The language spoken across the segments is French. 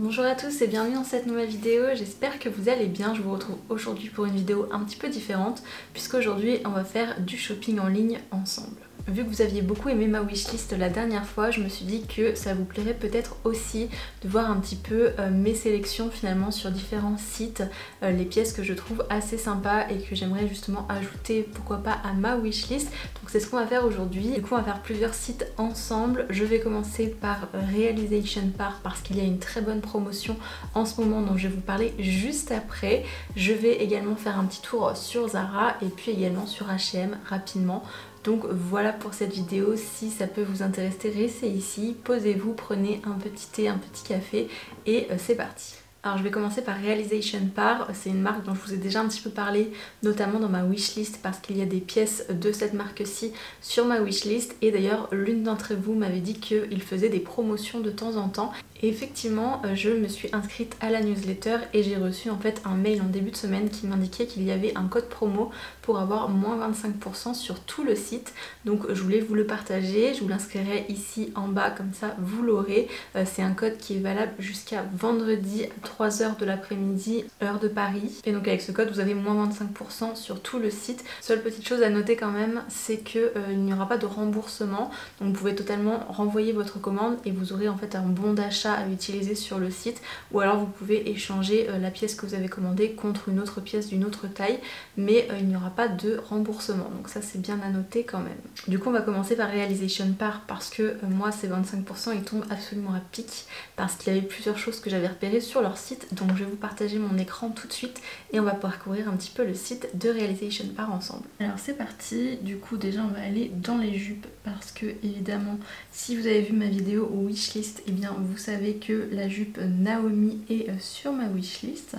Bonjour à tous et bienvenue dans cette nouvelle vidéo, j'espère que vous allez bien. Je vous retrouve aujourd'hui pour une vidéo un petit peu différente puisqu'aujourd'hui on va faire du shopping en ligne ensemble. Vu que vous aviez beaucoup aimé ma wishlist la dernière fois, je me suis dit que ça vous plairait peut-être aussi de voir un petit peu mes sélections finalement sur différents sites, les pièces que je trouve assez sympas et que j'aimerais justement ajouter pourquoi pas à ma wishlist. Donc c'est ce qu'on va faire aujourd'hui. Du coup on va faire plusieurs sites ensemble. Je vais commencer par Realization Par parce qu'il y a une très bonne promotion en ce moment dont je vais vous parler juste après. Je vais également faire un petit tour sur Zara et puis également sur H&M rapidement. Donc voilà pour cette vidéo, si ça peut vous intéresser, restez ici, posez-vous, prenez un petit thé, un petit café et c'est parti. Alors je vais commencer par Realization Par, c'est une marque dont je vous ai déjà un petit peu parlé, notamment dans ma wishlist parce qu'il y a des pièces de cette marque-ci sur ma wishlist et d'ailleurs l'une d'entre vous m'avait dit qu'il faisait des promotions de temps en temps. Et effectivement, je me suis inscrite à la newsletter et j'ai reçu en fait un mail en début de semaine qui m'indiquait qu'il y avait un code promo pour avoir moins 25% sur tout le site. Donc je voulais vous le partager, je vous l'inscrirai ici en bas comme ça vous l'aurez. C'est un code qui est valable jusqu'à vendredi à 3h de l'après-midi, heure de Paris. Et donc avec ce code vous avez moins 25% sur tout le site. Seule petite chose à noter quand même, c'est qu'il n'y aura pas de remboursement. Donc vous pouvez totalement renvoyer votre commande et vous aurez en fait un bon d'achat à utiliser sur le site, ou alors vous pouvez échanger la pièce que vous avez commandée contre une autre pièce d'une autre taille, mais il n'y aura pas de remboursement, donc ça c'est bien à noter quand même. Du coup on va commencer par Realization Par parce que moi ces 25% ils tombent absolument à pic parce qu'il y avait plusieurs choses que j'avais repérées sur leur site, donc je vais vous partager mon écran tout de suite et on va parcourir un petit peu le site de Realization Par ensemble. Alors c'est parti, du coup déjà on va aller dans les jupes parce que évidemment si vous avez vu ma vidéo au wishlist, et bien vous savez que la jupe Naomi est sur ma wishlist.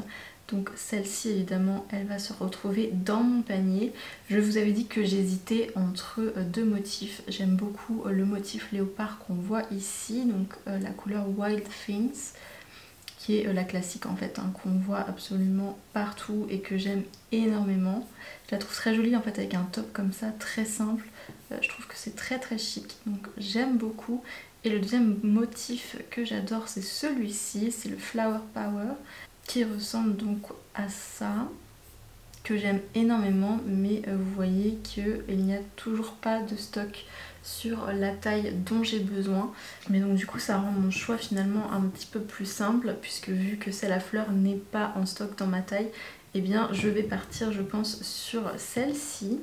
Donc celle-ci évidemment elle va se retrouver dans mon panier. Je vous avais dit que j'hésitais entre deux motifs. J'aime beaucoup le motif léopard qu'on voit ici, donc la couleur Wild Things, qui est la classique en fait, hein, qu'on voit absolument partout et que j'aime énormément. Je la trouve très jolie en fait avec un top comme ça, très simple. Je trouve que c'est très très chic, donc j'aime beaucoup. Et le deuxième motif que j'adore c'est celui-ci, c'est le Flower Power, qui ressemble donc à ça, que j'aime énormément, mais vous voyez qu'il n'y a toujours pas de stock sur la taille dont j'ai besoin. Mais donc du coup ça rend mon choix finalement un petit peu plus simple, puisque vu que celle à fleurs n'est pas en stock dans ma taille, eh bien je vais partir je pense sur celle-ci.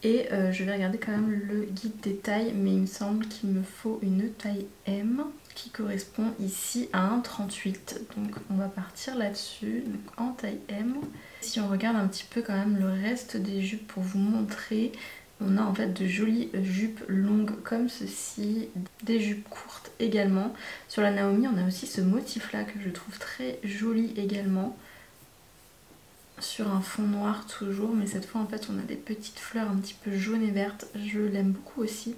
Et je vais regarder quand même le guide des tailles, mais il me semble qu'il me faut une taille M qui correspond ici à un 38. Donc on va partir là-dessus, donc en taille M. Si on regarde un petit peu quand même le reste des jupes pour vous montrer, on a en fait de jolies jupes longues comme ceci, des jupes courtes également. Sur la Naomi on a aussi ce motif là que je trouve très joli également, sur un fond noir toujours, mais cette fois en fait on a des petites fleurs un petit peu jaunes et vertes. Je l'aime beaucoup aussi,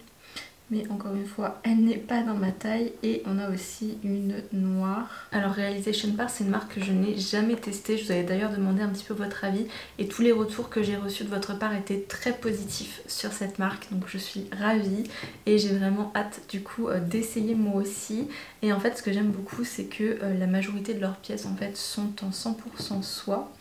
mais encore une fois elle n'est pas dans ma taille. Et on a aussi une noire. Alors Realization Par c'est une marque que je n'ai jamais testée, je vous avais d'ailleurs demandé un petit peu votre avis et tous les retours que j'ai reçus de votre part étaient très positifs sur cette marque, donc je suis ravie et j'ai vraiment hâte du coup d'essayer moi aussi. Et en fait ce que j'aime beaucoup c'est que la majorité de leurs pièces en fait sont en 100% soie.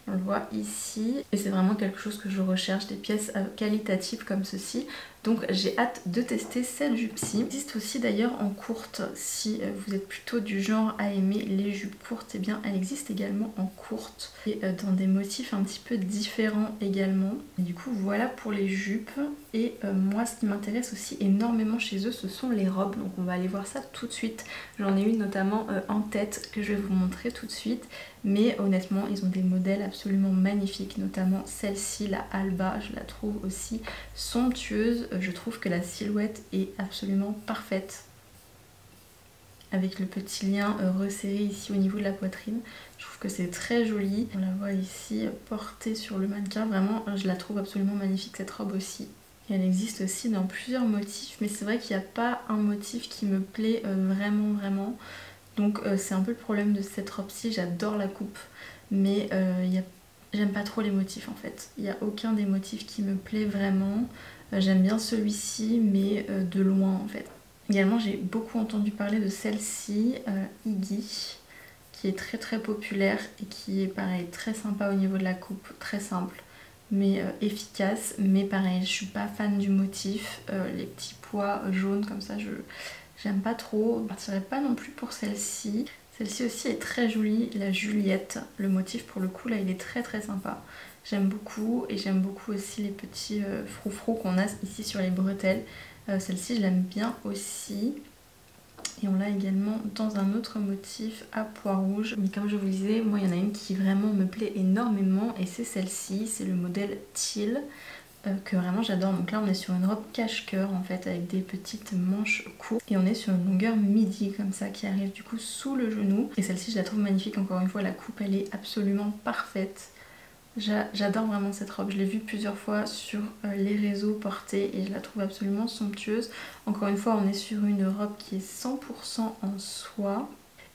On le voit ici et c'est vraiment quelque chose que je recherche, des pièces qualitatives comme ceci. Donc j'ai hâte de tester cette jupe-ci. Elle existe aussi d'ailleurs en courte, si vous êtes plutôt du genre à aimer les jupes courtes, et bien elle existe également en courte et dans des motifs un petit peu différents également. Et du coup voilà pour les jupes. Et moi ce qui m'intéresse aussi énormément chez eux ce sont les robes, donc on va aller voir ça tout de suite. J'en ai une notamment en tête que je vais vous montrer tout de suite. Mais honnêtement ils ont des modèles absolument magnifiques, notamment celle-ci, la Alba, je la trouve aussi somptueuse. Je trouve que la silhouette est absolument parfaite avec le petit lien resserré ici au niveau de la poitrine. Je trouve que c'est très joli. On la voit ici portée sur le mannequin, vraiment je la trouve absolument magnifique cette robe aussi. Et elle existe aussi dans plusieurs motifs, mais c'est vrai qu'il n'y a pas un motif qui me plaît vraiment. Donc c'est un peu le problème de cette robe-ci, j'adore la coupe, mais j'aime pas trop les motifs en fait. Il n'y a aucun des motifs qui me plaît vraiment. J'aime bien celui-ci, mais de loin en fait. Également j'ai beaucoup entendu parler de celle-ci, Iggy. qui est très populaire et qui est pareil très sympa au niveau de la coupe, très simple mais efficace. Mais pareil, je suis pas fan du motif, les petits pois jaunes comme ça, j'aime pas trop. Je partirais pas non plus pour celle-ci. Celle-ci aussi est très jolie, la Juliette. Le motif pour le coup là il est très sympa. J'aime beaucoup et j'aime beaucoup aussi les petits froufrous qu'on a ici sur les bretelles. Celle-ci je l'aime bien aussi. Et on l'a également dans un autre motif à pois rouge. Mais comme je vous le disais, moi il y en a une qui vraiment me plaît énormément et c'est celle-ci, c'est le modèle Teal. Que vraiment j'adore. Donc là on est sur une robe cache-cœur en fait avec des petites manches courtes et on est sur une longueur midi comme ça qui arrive du coup sous le genou. Et celle-ci je la trouve magnifique, encore une fois la coupe elle est absolument parfaite. J'adore vraiment cette robe, je l'ai vue plusieurs fois sur les réseaux portée et je la trouve absolument somptueuse. Encore une fois on est sur une robe qui est 100% en soie.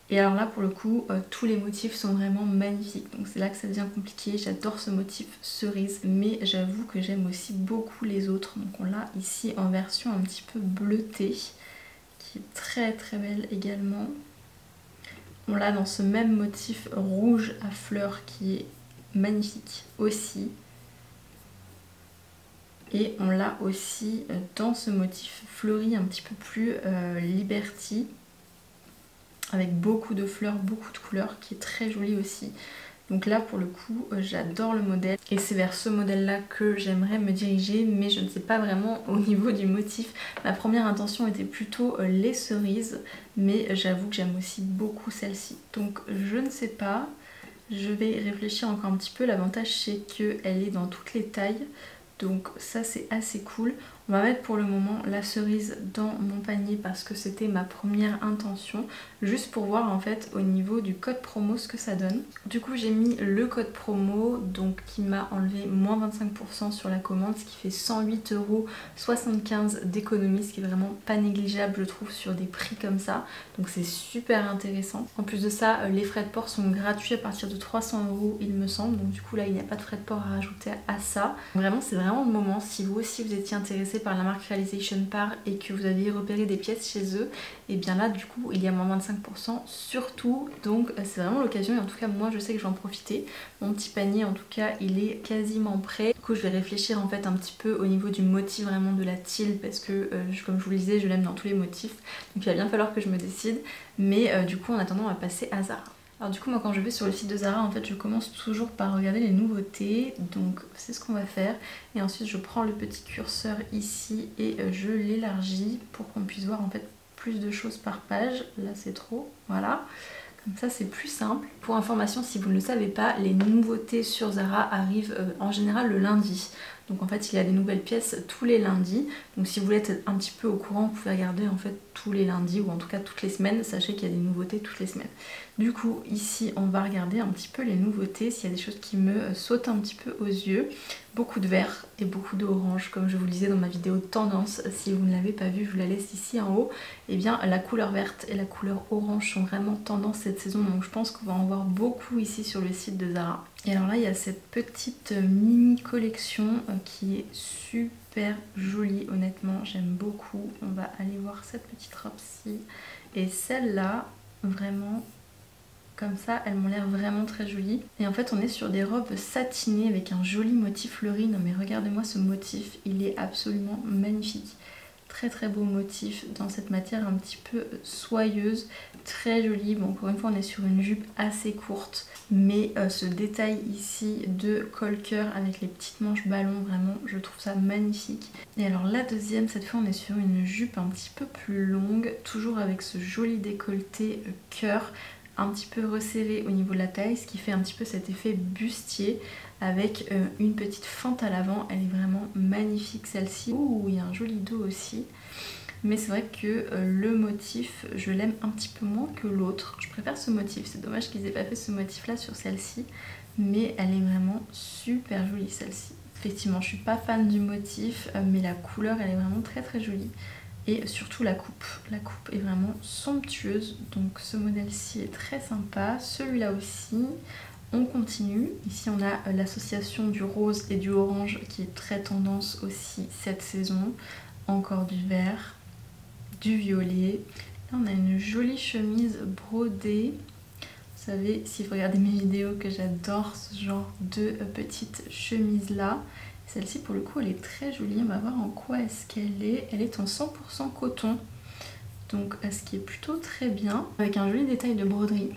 Et alors là pour le coup tous les motifs sont vraiment magnifiques, donc c'est là que ça devient compliqué. J'adore ce motif cerise mais j'avoue que j'aime aussi beaucoup les autres. Donc on l'a ici en version un petit peu bleutée qui est très belle également. On l'a dans ce même motif rouge à fleurs qui est magnifique aussi. Et on l'a aussi dans ce motif fleuri un petit peu plus Liberty, avec beaucoup de fleurs, beaucoup de couleurs, qui est très joli aussi. Donc là pour le coup j'adore le modèle et c'est vers ce modèle là que j'aimerais me diriger, mais je ne sais pas vraiment au niveau du motif. Ma première intention était plutôt les cerises, mais j'avoue que j'aime aussi beaucoup celle-ci. Donc je ne sais pas, je vais réfléchir encore un petit peu. L'avantage c'est qu'elle est dans toutes les tailles, donc ça c'est assez cool. On va mettre pour le moment la cerise dans mon panier parce que c'était ma première intention, juste pour voir en fait au niveau du code promo ce que ça donne. Du coup j'ai mis le code promo donc qui m'a enlevé moins 25% sur la commande, ce qui fait 108,75 € d'économie, ce qui est vraiment pas négligeable je trouve sur des prix comme ça. Donc c'est super intéressant. En plus de ça les frais de port sont gratuits à partir de 300 € il me semble, donc du coup là il n'y a pas de frais de port à rajouter à ça. Vraiment c'est vraiment le moment, si vous aussi vous étiez intéressé par la marque Realization Par et que vous aviez repéré des pièces chez eux, et bien là du coup il y a moins 25% surtout, donc c'est vraiment l'occasion. Et en tout cas moi je sais que je vais en profiter. Mon petit panier en tout cas il est quasiment prêt. Du coup je vais réfléchir en fait un petit peu au niveau du motif vraiment de la teal parce que comme je vous le disais je l'aime dans tous les motifs, donc il va bien falloir que je me décide. Mais du coup en attendant on va passer à Zara. Alors du coup moi quand je vais sur le site de Zara en fait je commence toujours par regarder les nouveautés, donc c'est ce qu'on va faire. Et ensuite je prends le petit curseur ici et je l'élargis pour qu'on puisse voir en fait plus de choses par page. Là c'est trop, voilà. Comme ça c'est plus simple. Pour information, si vous ne le savez pas, les nouveautés sur Zara arrivent en général le lundi. Donc en fait il y a des nouvelles pièces tous les lundis. Donc si vous voulez être un petit peu au courant, vous pouvez regarder en fait tous les lundis ou en tout cas toutes les semaines. Sachez qu'il y a des nouveautés toutes les semaines. Du coup ici on va regarder un petit peu les nouveautés, s'il y a des choses qui me sautent un petit peu aux yeux. Beaucoup de vert et beaucoup d'orange comme je vous le disais dans ma vidéo tendance. Si vous ne l'avez pas vue, je vous la laisse ici en haut. Et bien la couleur verte et la couleur orange sont vraiment tendance cette saison, donc je pense qu'on va en voir beaucoup ici sur le site de Zara. Et alors là il y a cette petite mini collection qui est super jolie, honnêtement j'aime beaucoup. On va aller voir cette petite robe-ci et celle-là vraiment comme ça, elles m'ont l'air vraiment très jolies. Et en fait on est sur des robes satinées avec un joli motif fleuri. Non mais regardez-moi ce motif, il est absolument magnifique. Très beau motif dans cette matière un petit peu soyeuse, très jolie. Bon encore une fois on est sur une jupe assez courte, mais ce détail ici de col-cœur avec les petites manches ballon, vraiment je trouve ça magnifique. Et alors la deuxième, cette fois on est sur une jupe un petit peu plus longue, toujours avec ce joli décolleté cœur, un petit peu resserré au niveau de la taille, ce qui fait un petit peu cet effet bustier avec une petite fente à l'avant. Elle est vraiment magnifique celle-ci. Ouh, il y a un joli dos aussi. Mais c'est vrai que le motif, je l'aime un petit peu moins que l'autre. Je préfère ce motif, c'est dommage qu'ils aient pas fait ce motif là sur celle-ci. Mais elle est vraiment super jolie celle-ci. Effectivement, je suis pas fan du motif, mais la couleur elle est vraiment très jolie. Et surtout la coupe est vraiment somptueuse, donc ce modèle-ci est très sympa, celui-là aussi. On continue, ici on a l'association du rose et du orange qui est très tendance aussi cette saison. Encore du vert, du violet. Là on a une jolie chemise brodée, savez, si vous regardez mes vidéos, que j'adore ce genre de petites chemises là. Celle-ci pour le coup elle est très jolie, on va voir en quoi est-ce qu'elle est. Elle est en 100% coton, donc ce qui est plutôt très bien, avec un joli détail de broderie.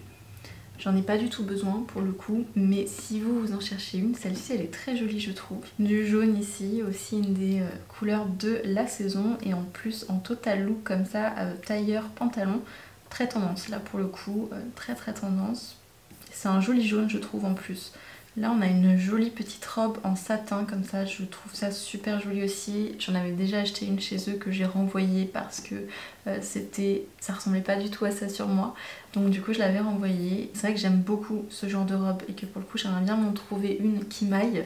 J'en ai pas du tout besoin pour le coup, mais si vous en cherchez une, celle-ci elle est très jolie je trouve. Du jaune ici, aussi une des couleurs de la saison, et en plus en total look comme ça, tailleur, pantalon, très tendance là pour le coup, très tendance. C'est un joli jaune je trouve en plus. Là on a une jolie petite robe en satin comme ça, je trouve ça super joli aussi. J'en avais déjà acheté une chez eux que j'ai renvoyée parce que ça ressemblait pas du tout à ça sur moi. Donc du coup je l'avais renvoyée. C'est vrai que j'aime beaucoup ce genre de robe et que pour le coup j'aimerais bien m'en trouver une qui m'aille.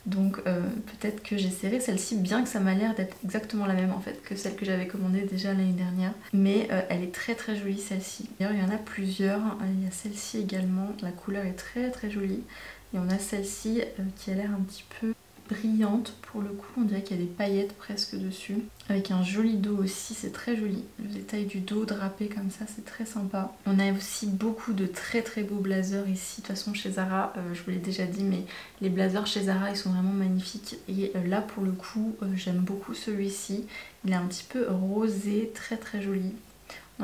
Donc peut-être que j'essaierai celle-ci, bien que ça m'a l'air d'être exactement la même en fait que celle que j'avais commandée déjà l'année dernière. Mais elle est très jolie celle-ci. D'ailleurs il y en a plusieurs, il y a celle-ci également, la couleur est très jolie. Et on a celle-ci qui a l'air un petit peu brillante pour le coup, on dirait qu'il y a des paillettes presque dessus. Avec un joli dos aussi, c'est très joli. Le détail du dos drapé comme ça, c'est très sympa. On a aussi beaucoup de très beaux blazers ici. De toute façon chez Zara, je vous l'ai déjà dit, mais les blazers chez Zara ils sont vraiment magnifiques. Et là pour le coup, j'aime beaucoup celui-ci. Il est un petit peu rosé, très joli.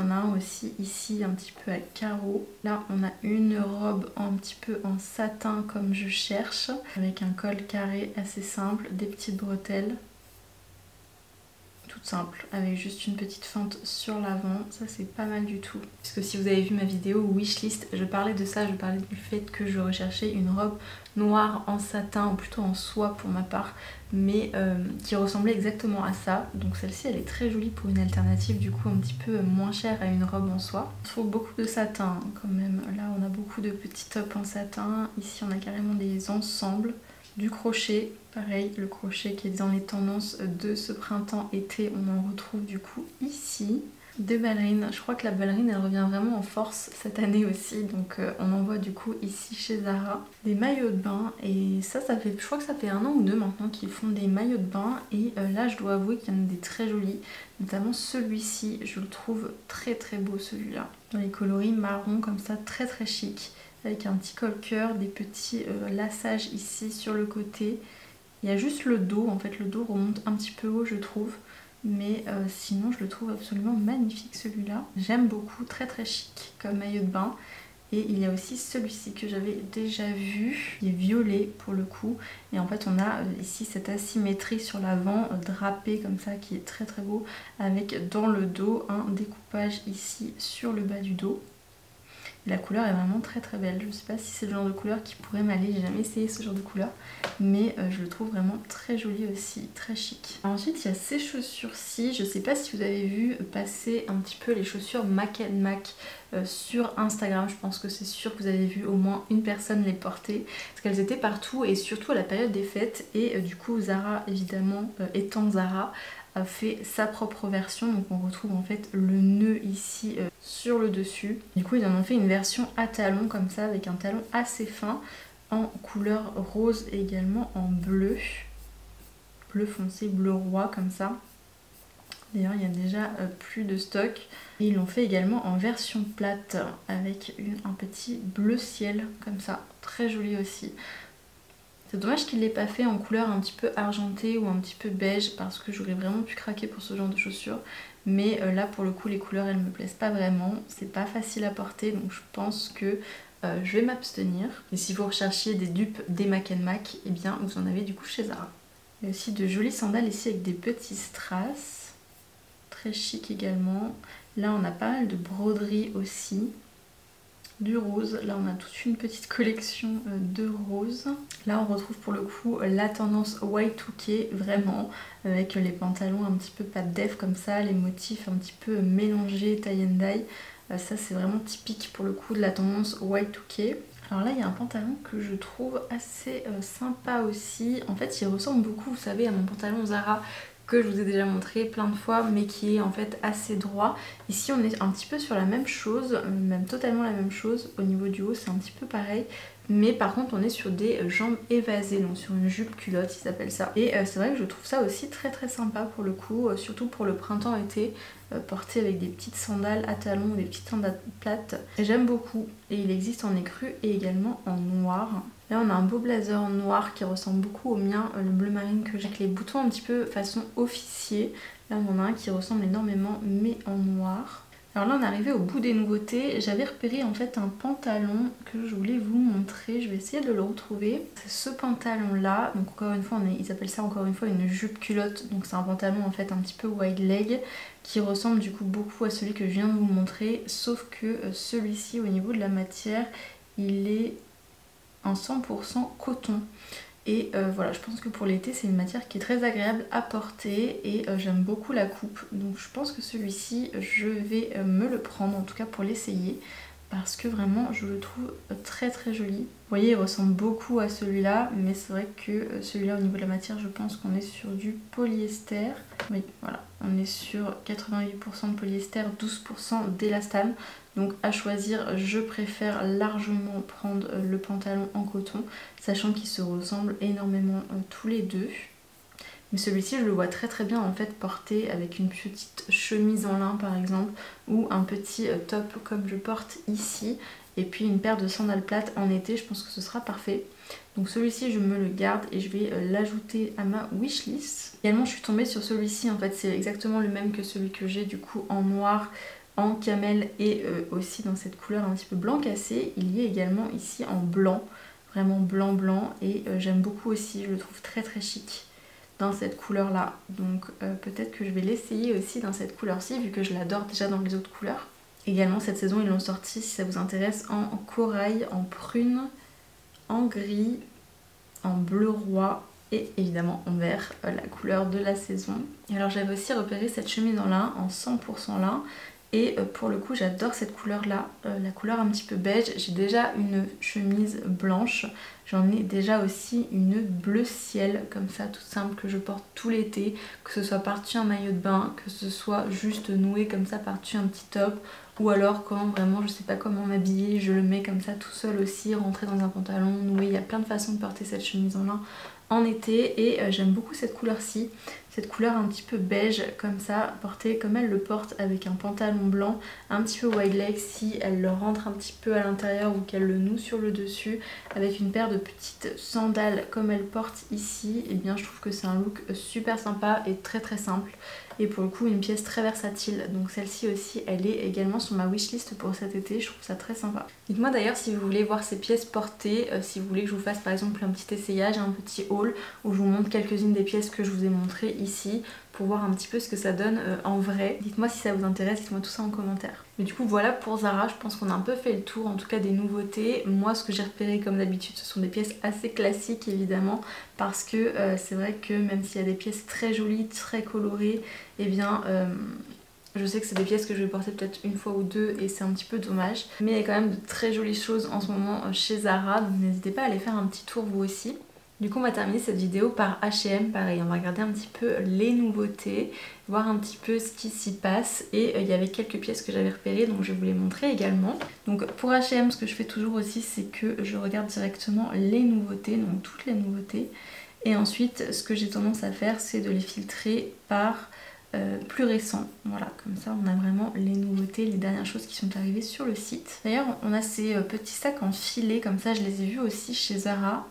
On a un aussi ici un petit peu à carreaux. Là on a une robe un petit peu en satin comme je cherche, avec un col carré assez simple, des petites bretelles. Toute simple, avec juste une petite feinte sur l'avant, ça c'est pas mal du tout. Puisque si vous avez vu ma vidéo wishlist, je parlais de ça, je parlais du fait que je recherchais une robe noire en satin, ou plutôt en soie pour ma part, mais qui ressemblait exactement à ça. Donc celle-ci elle est très jolie pour une alternative du coup un petit peu moins chère à une robe en soie. On trouve beaucoup de satin quand même, là on a beaucoup de petits tops en satin, ici on a carrément des ensembles. Du crochet, pareil, le crochet qui est dans les tendances de ce printemps-été, on en retrouve du coup ici. Des ballerines, je crois que la ballerine elle revient vraiment en force cette année aussi, donc on en voit du coup ici chez Zara. Des maillots de bain, et ça fait, je crois que ça fait 1 an ou 2 maintenant qu'ils font des maillots de bain, et là je dois avouer qu'il y en a des très jolis, notamment celui-ci, je le trouve très beau celui-là. Dans les coloris marron comme ça, très chic. Avec un petit col-cœur, des petits lassages ici sur le côté. Il y a juste le dos, en fait le dos remonte un petit peu haut je trouve, mais sinon je le trouve absolument magnifique celui-là. J'aime beaucoup, très chic comme maillot de bain. Et il y a aussi celui-ci que j'avais déjà vu, qui est violet pour le coup. Et en fait on a ici cette asymétrie sur l'avant, drapé comme ça, qui est très beau, avec dans le dos un découpage ici sur le bas du dos. La couleur est vraiment très belle, je sais pas si c'est le genre de couleur qui pourrait m'aller, j'ai jamais essayé ce genre de couleur, mais je le trouve vraiment très joli aussi, très chic. Ensuite il y a ces chaussures-ci, je sais pas si vous avez vu passer un petit peu les chaussures Mac & Mac sur Instagram, je pense que c'est sûr que vous avez vu au moins une personne les porter, parce qu'elles étaient partout et surtout à la période des fêtes, et du coup Zara évidemment étant Zara, a fait sa propre version, donc on retrouve en fait le nœud ici sur le dessus. Du coup ils en ont fait une version à talons comme ça, avec un talon assez fin en couleur rose et également en bleu foncé, bleu roi comme ça. D'ailleurs il y a déjà plus de stock. Et ils l'ont fait également en version plate avec un petit bleu ciel comme ça, très joli aussi. C'est dommage qu'il ne l'ait pas fait en couleur un petit peu argentée ou un petit peu beige, parce que j'aurais vraiment pu craquer pour ce genre de chaussures. Mais là pour le coup les couleurs elles me plaisent pas vraiment, c'est pas facile à porter, donc je pense que je vais m'abstenir. Et si vous recherchiez des dupes des Mac & Mac, eh bien vous en avez du coup chez Zara. Il y a aussi de jolies sandales ici avec des petits strass, très chic également. Là on a pas mal de broderie aussi. Du rose, là on a toute une petite collection de roses. Là on retrouve pour le coup la tendance Y2K vraiment, avec les pantalons un petit peu pas de def comme ça, les motifs un petit peu mélangés, tie and dye. Ça c'est vraiment typique pour le coup de la tendance Y2K. Alors là il y a un pantalon que je trouve assez sympa aussi. En fait il ressemble beaucoup, vous savez, à mon pantalon Zara que je vous ai déjà montré plein de fois, mais qui est en fait assez droit. Ici on est un petit peu sur la même chose, même totalement la même chose. Au niveau du haut c'est un petit peu pareil, mais par contre on est sur des jambes évasées, donc sur une jupe culotte ils appellent ça. Et c'est vrai que je trouve ça aussi très très sympa pour le coup, surtout pour le printemps-été, porté avec des petites sandales à talons ou des petites sandales plates. J'aime beaucoup et il existe en écru et également en noir. Là on a un beau blazer en noir qui ressemble beaucoup au mien, le bleu marine que j'ai avec les boutons un petit peu façon officier. Là on en a un qui ressemble énormément mais en noir. Alors là on est arrivé au bout des nouveautés, j'avais repéré en fait un pantalon que je voulais vous montrer, je vais essayer de le retrouver. C'est ce pantalon là, donc encore une fois ils appellent ça encore une fois une jupe culotte, donc c'est un pantalon en fait un petit peu wide leg qui ressemble du coup beaucoup à celui que je viens de vous montrer, sauf que celui-ci au niveau de la matière il est en 100% coton. Et voilà, je pense que pour l'été c'est une matière qui est très agréable à porter et j'aime beaucoup la coupe. Donc je pense que celui-ci je vais me le prendre en tout cas pour l'essayer parce que vraiment je le trouve très très joli. Vous voyez il ressemble beaucoup à celui-là mais c'est vrai que celui-là au niveau de la matière je pense qu'on est sur du polyester. Oui voilà, on est sur 88% de polyester, 12% d'élastane. Donc à choisir, je préfère largement prendre le pantalon en coton, sachant qu'ils se ressemblent énormément tous les deux. Mais celui-ci, je le vois très très bien en fait porté avec une petite chemise en lin par exemple, ou un petit top comme je porte ici, et puis une paire de sandales plates en été, je pense que ce sera parfait. Donc celui-ci je me le garde et je vais l'ajouter à ma wishlist. Également je suis tombée sur celui-ci, en fait c'est exactement le même que celui que j'ai du coup en noir, en camel et aussi dans cette couleur un petit peu blanc cassé. Il y a également ici en blanc, vraiment blanc blanc, et j'aime beaucoup aussi, je le trouve très très chic dans cette couleur là. Donc peut-être que je vais l'essayer aussi dans cette couleur-ci vu que je l'adore déjà dans les autres couleurs. Également cette saison ils l'ont sorti, si ça vous intéresse, en corail, en prune, en gris, en bleu roi et évidemment en vert, la couleur de la saison. Et alors j'avais aussi repéré cette chemise en lin, en 100% lin. Et pour le coup j'adore cette couleur là, la couleur un petit peu beige. J'ai déjà une chemise blanche, j'en ai déjà aussi une bleu ciel comme ça toute simple que je porte tout l'été, que ce soit par-dessus un maillot de bain, que ce soit juste noué comme ça par-dessus un petit top, ou alors quand vraiment je sais pas comment m'habiller, je le mets comme ça tout seul aussi, rentrer dans un pantalon noué. Il y a plein de façons de porter cette chemise en lin en été et j'aime beaucoup cette couleur-ci. Cette couleur un petit peu beige comme ça, portée comme elle le porte avec un pantalon blanc un petit peu wide leg, si elle le rentre un petit peu à l'intérieur ou qu'elle le noue sur le dessus, avec une paire de petites sandales comme elle porte ici, et bien je trouve que c'est un look super sympa et très très simple. Et pour le coup une pièce très versatile, donc celle-ci aussi elle est également sur ma wishlist pour cet été, je trouve ça très sympa. Dites-moi d'ailleurs si vous voulez voir ces pièces portées, si vous voulez que je vous fasse par exemple un petit essayage, un petit haul où je vous montre quelques-unes des pièces que je vous ai montrées ici pour voir un petit peu ce que ça donne en vrai. Dites-moi si ça vous intéresse, dites-moi tout ça en commentaire. Mais du coup voilà pour Zara, je pense qu'on a un peu fait le tour en tout cas des nouveautés. Moi ce que j'ai repéré comme d'habitude ce sont des pièces assez classiques évidemment, parce que c'est vrai que même s'il y a des pièces très jolies, très colorées, et bien je sais que c'est des pièces que je vais porter peut-être une fois ou deux et c'est un petit peu dommage. Mais il y a quand même de très jolies choses en ce moment chez Zara, donc n'hésitez pas à aller faire un petit tour vous aussi. Du coup on va terminer cette vidéo par H&M, pareil, on va regarder un petit peu les nouveautés, voir un petit peu ce qui s'y passe, et il y avait quelques pièces que j'avais repérées donc je vais vous les montrer également. Donc pour H&M ce que je fais toujours aussi c'est que je regarde directement les nouveautés, donc toutes les nouveautés, et ensuite ce que j'ai tendance à faire c'est de les filtrer par plus récents. Voilà, comme ça on a vraiment les nouveautés, les dernières choses qui sont arrivées sur le site. D'ailleurs on a ces petits sacs en filet comme ça, je les ai vus aussi chez Zara.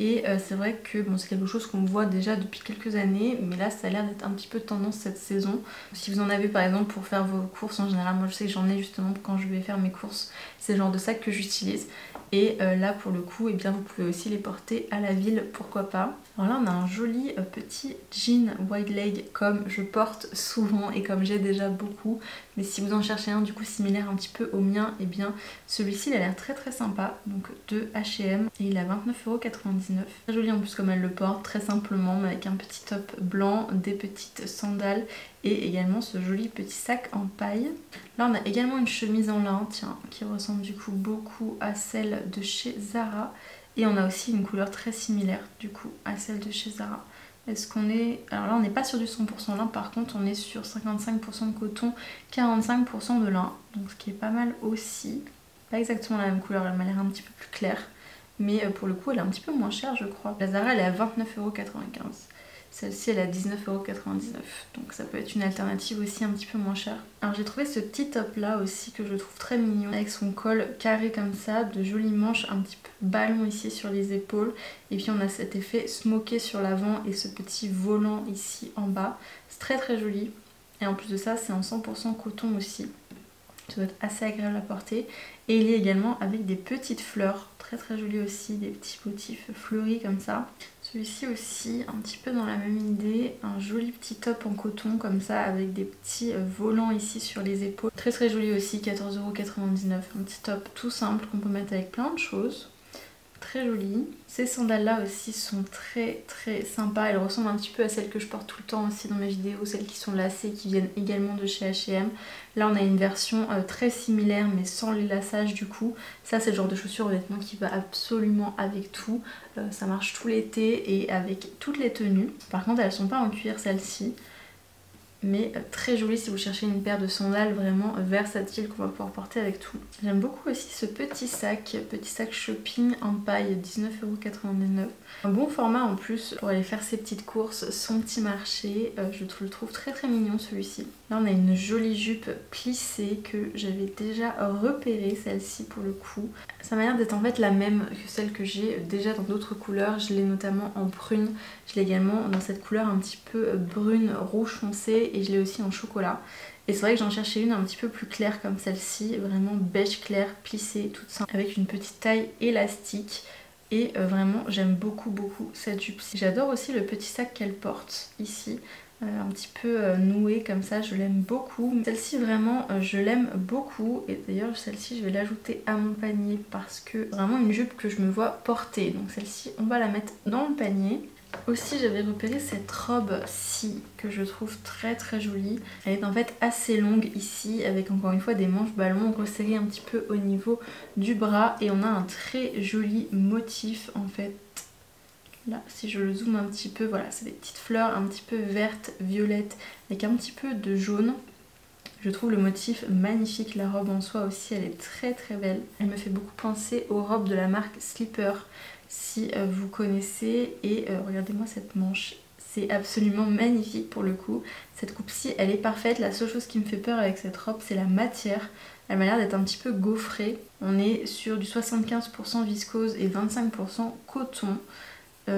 Et c'est vrai que bon, c'est quelque chose qu'on voit déjà depuis quelques années, mais là ça a l'air d'être un petit peu tendance cette saison. Si vous en avez par exemple pour faire vos courses, en général moi je sais que j'en ai justement quand je vais faire mes courses, c'est le genre de sac que j'utilise. Et là pour le coup, eh bien, vous pouvez aussi les porter à la ville, pourquoi pas. Alors là on a un joli petit jean wide leg comme je porte souvent et comme j'ai déjà beaucoup. Mais si vous en cherchez un du coup similaire un petit peu au mien, eh bien celui-ci il a l'air très très sympa. Donc de H&M et il a 29,99 €. Très joli en plus comme elle le porte, très simplement, mais avec un petit top blanc, des petites sandales et également ce joli petit sac en paille. Là on a également une chemise en lin, tiens, qui ressemble du coup beaucoup à celle de chez Zara. Et on a aussi une couleur très similaire du coup à celle de chez Zara. Est-ce qu'on est... Alors là on n'est pas sur du 100% lin, par contre on est sur 55% de coton, 45% de lin. Donc ce qui est pas mal aussi. Pas exactement la même couleur, elle m'a l'air un petit peu plus claire. mais pour le coup elle est un petit peu moins chère je crois. La Zara elle est à 29,95€. Celle-ci elle est à 19,99€, donc ça peut être une alternative aussi un petit peu moins chère. Alors j'ai trouvé ce petit top là aussi que je trouve très mignon, avec son col carré comme ça, de jolies manches, un petit peu ballon ici sur les épaules, et puis on a cet effet smoké sur l'avant et ce petit volant ici en bas. C'est très très joli, et en plus de ça c'est en 100% coton aussi. Ça doit être assez agréable à porter. Et il est également avec des petites fleurs, très très jolies aussi, des petits motifs fleuris comme ça. Celui-ci aussi, un petit peu dans la même idée, un joli petit top en coton comme ça, avec des petits volants ici sur les épaules. Très très joli aussi, 14,99€, un petit top tout simple qu'on peut mettre avec plein de choses. Très joli. Ces sandales là aussi sont très très sympas, elles ressemblent un petit peu à celles que je porte tout le temps aussi dans mes vidéos, celles qui sont lacées, qui viennent également de chez H&M. Là on a une version très similaire mais sans les lassages du coup. Ça c'est le genre de chaussure honnêtement qui va absolument avec tout, ça marche tout l'été et avec toutes les tenues. Par contre elles sont pas en cuir celles-ci, mais très jolie si vous cherchez une paire de sandales vraiment versatile qu'on va pouvoir porter avec tout. J'aime beaucoup aussi ce petit sac shopping en paille, 19,99€. Un bon format en plus pour aller faire ses petites courses, son petit marché, je le trouve très très mignon celui-ci. Là on a une jolie jupe plissée que j'avais déjà repérée, celle-ci pour le coup. Ça m'a l'air d'être en fait la même que celle que j'ai déjà dans d'autres couleurs, je l'ai notamment en prune, je l'ai également dans cette couleur un petit peu brune rouge foncé, et je l'ai aussi en chocolat. Et c'est vrai que j'en cherchais une un petit peu plus claire comme celle-ci, vraiment beige clair, plissée, toute simple, avec une petite taille élastique. Et vraiment j'aime beaucoup cette jupe. J'adore aussi le petit sac qu'elle porte ici, un petit peu noué comme ça, je l'aime beaucoup. Celle-ci vraiment je l'aime beaucoup, et d'ailleurs celle-ci je vais l'ajouter à mon panier parce que c'est vraiment une jupe que je me vois porter. Donc celle-ci on va la mettre dans le panier. Aussi j'avais repéré cette robe-ci que je trouve très très jolie. Elle est en fait assez longue ici, avec encore une fois des manches ballons resserrées un petit peu au niveau du bras, et on a un très joli motif en fait. Là si je le zoome un petit peu, voilà, c'est des petites fleurs un petit peu vertes, violettes, avec un petit peu de jaune. Je trouve le motif magnifique, la robe en soi aussi elle est très très belle. Elle me fait beaucoup penser aux robes de la marque Slipper, si vous connaissez, et regardez-moi cette manche, c'est absolument magnifique pour le coup. Cette coupe-ci elle est parfaite, la seule chose qui me fait peur avec cette robe c'est la matière. Elle m'a l'air d'être un petit peu gaufrée, on est sur du 75% viscose et 25% coton.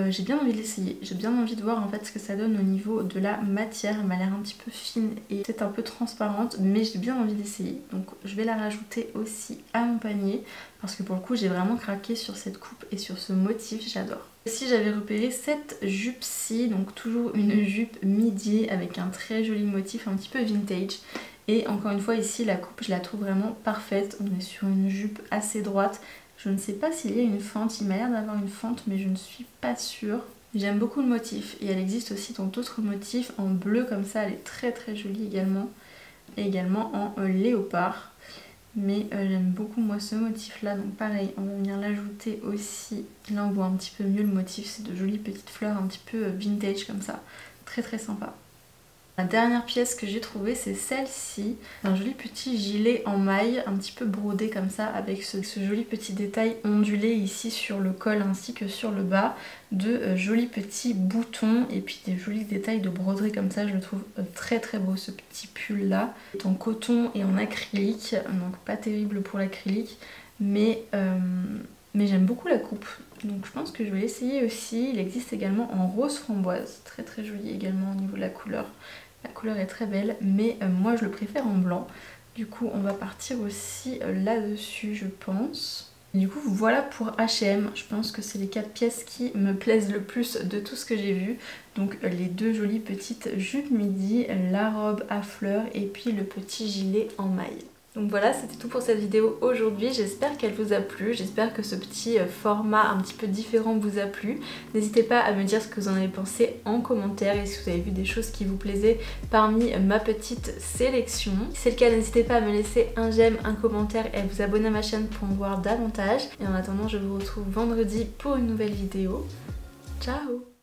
J'ai bien envie de l'essayer, j'ai bien envie de voir en fait ce que ça donne au niveau de la matière. Elle m'a l'air un petit peu fine et peut-être un peu transparente, mais j'ai bien envie d'essayer. Donc je vais la rajouter aussi à mon panier parce que pour le coup j'ai vraiment craqué sur cette coupe et sur ce motif, j'adore. Ici j'avais repéré cette jupe-ci, donc toujours une jupe midi avec un très joli motif un petit peu vintage. Et encore une fois ici la coupe je la trouve vraiment parfaite, on est sur une jupe assez droite. Je ne sais pas s'il y a une fente, il m'a l'air d'avoir une fente mais je ne suis pas sûre. J'aime beaucoup le motif et elle existe aussi dans d'autres motifs en bleu comme ça, elle est très très jolie également. Et également en léopard. Mais j'aime beaucoup moi ce motif là, donc pareil on va venir l'ajouter aussi. Là on voit un petit peu mieux le motif, c'est de jolies petites fleurs un petit peu vintage comme ça, très très sympa. La dernière pièce que j'ai trouvée c'est celle-ci, un joli petit gilet en maille, un petit peu brodé comme ça, avec ce joli petit détail ondulé ici sur le col ainsi que sur le bas, de jolis petits boutons et puis des jolis détails de broderie comme ça. Je le trouve très très beau ce petit pull là, en coton et en acrylique, donc pas terrible pour l'acrylique, mais j'aime beaucoup la coupe. Donc je pense que je vais l'essayer aussi. Il existe également en rose framboise, très très joli également au niveau de la couleur. La couleur est très belle, mais moi je le préfère en blanc. Du coup on va partir aussi là-dessus je pense. Du coup voilà pour H&M, je pense que c'est les 4 pièces qui me plaisent le plus de tout ce que j'ai vu. Donc les deux jolies petites jupes midi, la robe à fleurs et puis le petit gilet en maille. Donc voilà, c'était tout pour cette vidéo aujourd'hui, j'espère qu'elle vous a plu, j'espère que ce petit format un petit peu différent vous a plu. N'hésitez pas à me dire ce que vous en avez pensé en commentaire et si vous avez vu des choses qui vous plaisaient parmi ma petite sélection. Si c'est le cas, n'hésitez pas à me laisser un j'aime, un commentaire et à vous abonner à ma chaîne pour en voir davantage. Et en attendant, je vous retrouve vendredi pour une nouvelle vidéo. Ciao!